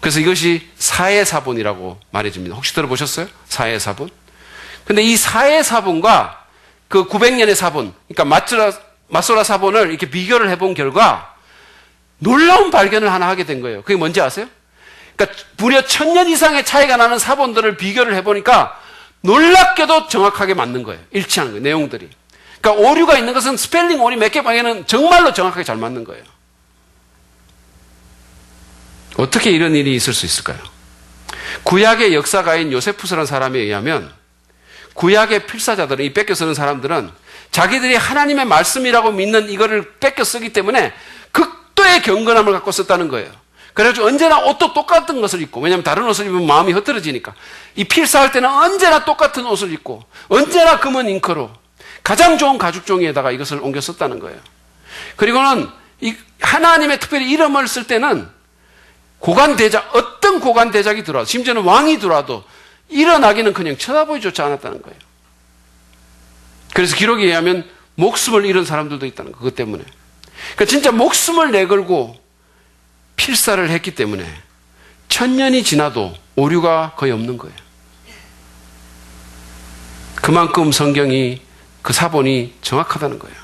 그래서 이것이 사해사본이라고 말해집니다. 혹시 들어보셨어요? 사해사본? 근데 이 사해사본과 그 900년의 사본, 그러니까 마소라 사본을 이렇게 비교를 해본 결과 놀라운 발견을 하나 하게 된 거예요. 그게 뭔지 아세요? 그러니까 무려 1000년 이상의 차이가 나는 사본들을 비교를 해보니까 놀랍게도 정확하게 맞는 거예요. 일치하는 거예요. 내용들이. 그러니까 오류가 있는 것은 스펠링 오류 몇 개 방에는 정말로 정확하게 잘 맞는 거예요. 어떻게 이런 일이 있을 수 있을까요? 구약의 역사가인 요세푸스라는 사람에 의하면 구약의 필사자들은, 이 뺏겨 쓰는 사람들은 자기들이 하나님의 말씀이라고 믿는 이거를 뺏겨 쓰기 때문에 극도의 경건함을 갖고 썼다는 거예요. 그래가지고 언제나 옷도 똑같은 것을 입고, 왜냐하면 다른 옷을 입으면 마음이 흩어지니까. 이 필사할 때는 언제나 똑같은 옷을 입고, 언제나 금은 잉크로 가장 좋은 가죽종이에다가 이것을 옮겨 썼다는 거예요. 그리고는 이 하나님의 특별히 이름을 쓸 때는 어떤 고관대작이 들어와도, 심지어는 왕이 들어와도 일어나기는커녕 쳐다보지조차 않았다는 거예요. 그래서 기록에 의하면 목숨을 잃은 사람들도 있다는 거, 그것 때문에. 그러니까 진짜 목숨을 내걸고 필사를 했기 때문에 1000년이 지나도 오류가 거의 없는 거예요. 그만큼 성경이, 그 사본이 정확하다는 거예요.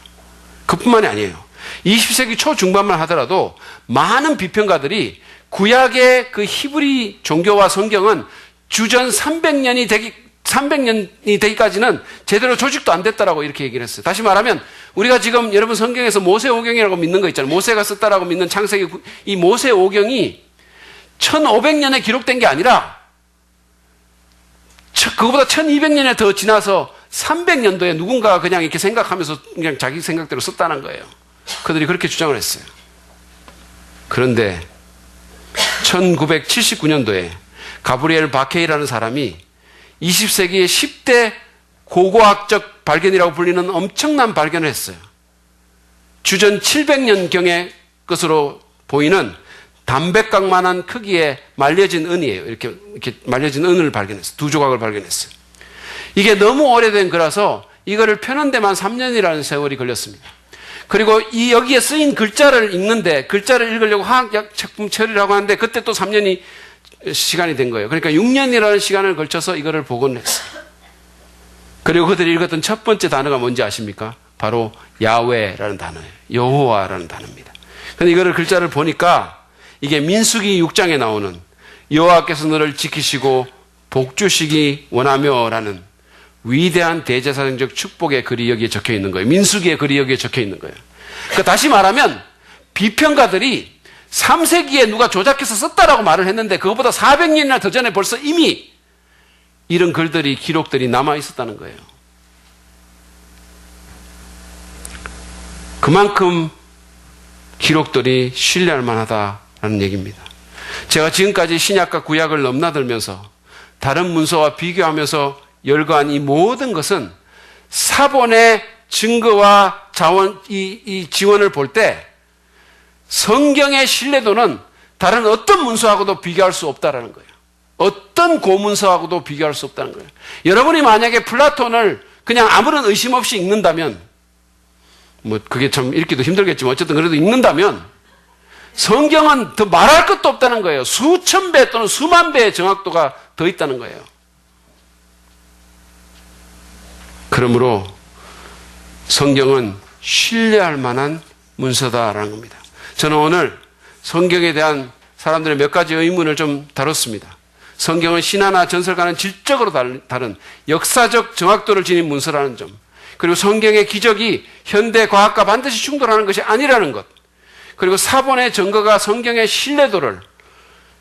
그뿐만이 아니에요. 20세기 초중반만 하더라도 많은 비평가들이 구약의 그 히브리 종교와 성경은 주전 300년이 되기까지는 제대로 조직도 안 됐다라고 이렇게 얘기를 했어요. 다시 말하면 우리가 지금 여러분 성경에서 모세오경이라고 믿는 거 있잖아요. 모세가 썼다라고 믿는 창세기, 이 모세오경이 1500년에 기록된 게 아니라 그거보다 1200년에 더 지나서 300년도에 누군가가 그냥 이렇게 생각하면서 그냥 자기 생각대로 썼다는 거예요. 그들이 그렇게 주장을 했어요. 그런데 1979년도에 가브리엘 바케이라는 사람이 20세기의 10대 고고학적 발견이라고 불리는 엄청난 발견을 했어요. 주전 700년경의 것으로 보이는 담배각만한 크기의 말려진 은이에요. 이렇게 말려진 은을 발견했어요. 2조각을 발견했어요. 이게 너무 오래된 거라서 이거를 펴는 데만 3년이라는 세월이 걸렸습니다. 그리고 여기에 쓰인 글자를 읽는데, 글자를 읽으려고 화학약 작품 처리라고 하는데 그때 또 3년이 시간이 된 거예요. 그러니까 6년이라는 시간을 걸쳐서 이거를 복원했어요. 그리고 그들이 읽었던 첫 번째 단어가 뭔지 아십니까? 바로 야훼라는 단어예요. 여호와라는 단어입니다. 근데 이거를 글자를 보니까 이게 민수기 6장에 나오는 여호와께서 너를 지키시고 복주시기 원하며라는 위대한 대제사장적 축복의 글이 여기에 적혀 있는 거예요. 민수기의 글이 여기에 적혀 있는 거예요. 그러니까 다시 말하면 비평가들이 3세기에 누가 조작해서 썼다라고 말을 했는데 그것보다 400년이나 더 전에 벌써 이미 이런 글들이, 기록들이 남아 있었다는 거예요. 그만큼 기록들이 신뢰할 만하다라는 얘기입니다. 제가 지금까지 신약과 구약을 넘나들면서 다른 문서와 비교하면서 열거한 이 모든 것은 사본의 증거와 이 지원을 볼 때 성경의 신뢰도는 다른 어떤 문서하고도 비교할 수 없다라는 거예요. 어떤 고문서하고도 비교할 수 없다는 거예요. 여러분이 만약에 플라톤을 그냥 아무런 의심 없이 읽는다면, 그게 참 읽기도 힘들겠지만 어쨌든 그래도 읽는다면 성경은 더 말할 것도 없다는 거예요. 수천 배 또는 수만 배의 정확도가 더 있다는 거예요. 그러므로 성경은 신뢰할 만한 문서다라는 겁니다. 저는 오늘 성경에 대한 사람들의 몇 가지 의문을 좀 다뤘습니다. 성경은 신화나 전설과는 질적으로 다른 역사적 정확도를 지닌 문서라는 점, 그리고 성경의 기적이 현대 과학과 반드시 충돌하는 것이 아니라는 것, 그리고 사본의 증거가 성경의 신뢰도를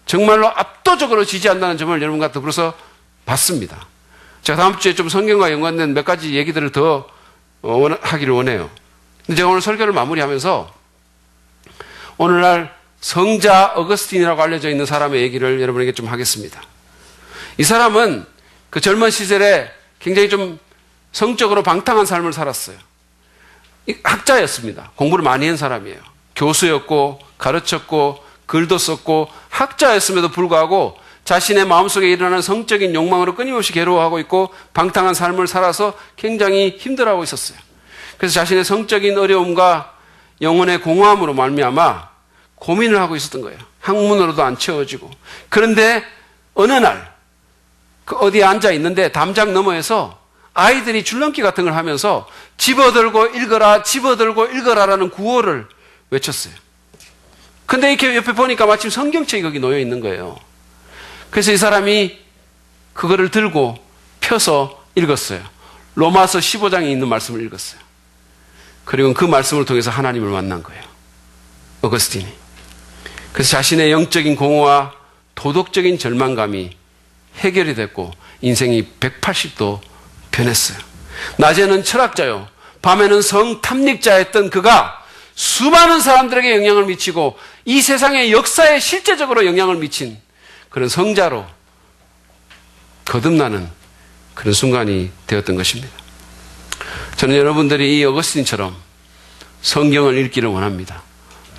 정말로 압도적으로 지지한다는 점을 여러분과 더불어서 봤습니다. 제가 다음 주에 좀 성경과 연관된 몇 가지 얘기들을 더 하기를 원해요. 근데 제가 오늘 설교를 마무리하면서 오늘날 성자 어거스틴이라고 알려져 있는 사람의 얘기를 여러분에게 좀 하겠습니다. 이 사람은 그 젊은 시절에 굉장히 좀 성적으로 방탕한 삶을 살았어요. 학자였습니다. 공부를 많이 한 사람이에요. 교수였고 가르쳤고 글도 썼고 학자였음에도 불구하고 자신의 마음속에 일어나는 성적인 욕망으로 끊임없이 괴로워하고 있고 방탕한 삶을 살아서 굉장히 힘들어하고 있었어요. 그래서 자신의 성적인 어려움과 영혼의 공허함으로 말미암아 고민을 하고 있었던 거예요. 학문으로도 안 채워지고. 그런데 어느 날 그 어디에 앉아 있는데 담장 너머에서 아이들이 줄넘기 같은 걸 하면서 집어들고 읽어라, 집어들고 읽어라라는 구호를 외쳤어요. 근데 이렇게 옆에 보니까 마침 성경책이 거기 놓여 있는 거예요. 그래서 이 사람이 그거를 들고 펴서 읽었어요. 로마서 15장에 있는 말씀을 읽었어요. 그리고 그 말씀을 통해서 하나님을 만난 거예요. 어거스틴이. 그래서 자신의 영적인 공허와 도덕적인 절망감이 해결이 됐고 인생이 180도 변했어요. 낮에는 철학자요, 밤에는 성탐닉자였던 그가 수많은 사람들에게 영향을 미치고 이 세상의 역사에 실제적으로 영향을 미친 그런 성자로 거듭나는 그런 순간이 되었던 것입니다. 저는 여러분들이 이 어거스틴처럼 성경을 읽기를 원합니다.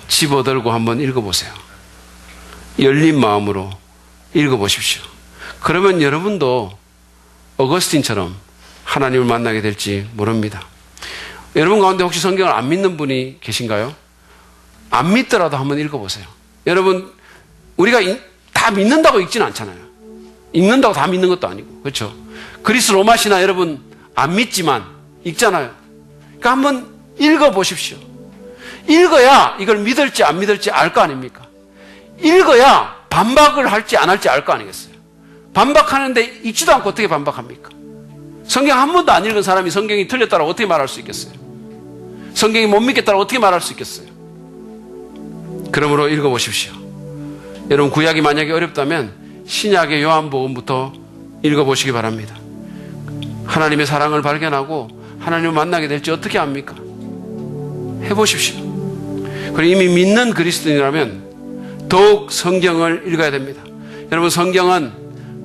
집어들고 한번 읽어보세요. 열린 마음으로 읽어보십시오. 그러면 여러분도 어거스틴처럼 하나님을 만나게 될지 모릅니다. 여러분 가운데 혹시 성경을 안 믿는 분이 계신가요? 안 믿더라도 한번 읽어보세요. 여러분, 우리가 다 믿는다고 읽지는 않잖아요. 읽는다고 다 믿는 것도 아니고. 그렇죠? 그리스 로마 신화 여러분 안 믿지만 읽잖아요. 그러니까 한번 읽어보십시오. 읽어야 이걸 믿을지 안 믿을지 알 거 아닙니까? 읽어야 반박을 할지 안 할지 알 거 아니겠어요? 반박하는데 읽지도 않고 어떻게 반박합니까? 성경 한 번도 안 읽은 사람이 성경이 틀렸다고 어떻게 말할 수 있겠어요? 성경이 못 믿겠다고 어떻게 말할 수 있겠어요? 그러므로 읽어보십시오. 여러분 구약이 만약에 어렵다면 신약의 요한복음부터 읽어보시기 바랍니다. 하나님의 사랑을 발견하고 하나님을 만나게 될지 어떻게 압니까? 해보십시오. 그리고 이미 믿는 그리스도인이라면 더욱 성경을 읽어야 됩니다. 여러분 성경은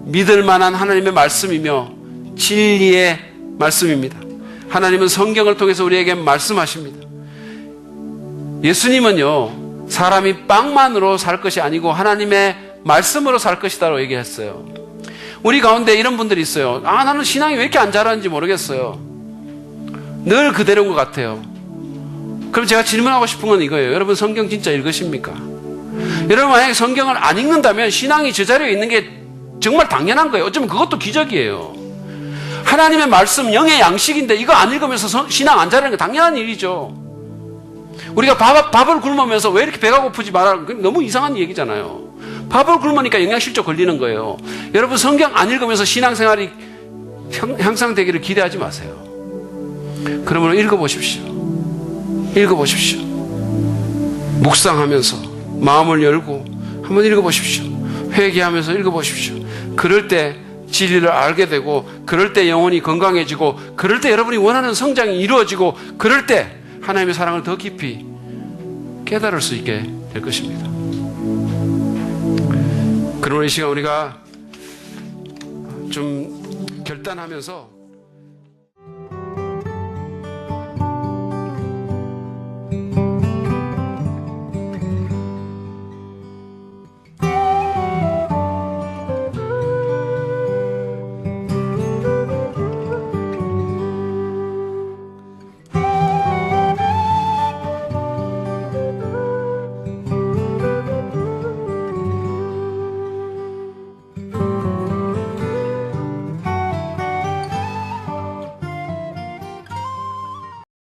믿을 만한 하나님의 말씀이며 진리의 말씀입니다. 하나님은 성경을 통해서 우리에게 말씀하십니다. 예수님은요, 사람이 빵만으로 살 것이 아니고 하나님의 말씀으로 살 것이다라고 얘기했어요. 우리 가운데 이런 분들이 있어요. 나는 신앙이 왜 이렇게 안 자라는지 모르겠어요. 늘 그대로인 것 같아요. 그럼 제가 질문하고 싶은 건 이거예요. 여러분 성경 진짜 읽으십니까? 여러분 만약에 성경을 안 읽는다면 신앙이 제자리에 있는 게 정말 당연한 거예요. 어쩌면 그것도 기적이에요. 하나님의 말씀 영의 양식인데 이거 안 읽으면서 신앙 안 자라는 게 당연한 일이죠. 우리가 밥을 굶으면서 왜 이렇게 배가 고프지 말하는, 너무 이상한 얘기잖아요. 밥을 굶으니까 영양실조 걸리는 거예요. 여러분 성경 안 읽으면서 신앙생활이 향상되기를 기대하지 마세요. 그러므로 읽어보십시오. 읽어보십시오. 묵상하면서 마음을 열고 한번 읽어보십시오. 회개하면서 읽어보십시오. 그럴 때 진리를 알게 되고, 그럴 때 영혼이 건강해지고, 그럴 때 여러분이 원하는 성장이 이루어지고, 그럴 때 하나님의 사랑을 더 깊이 깨달을 수 있게 될 것입니다. 그러므로 이 시간 우리가 좀 결단하면서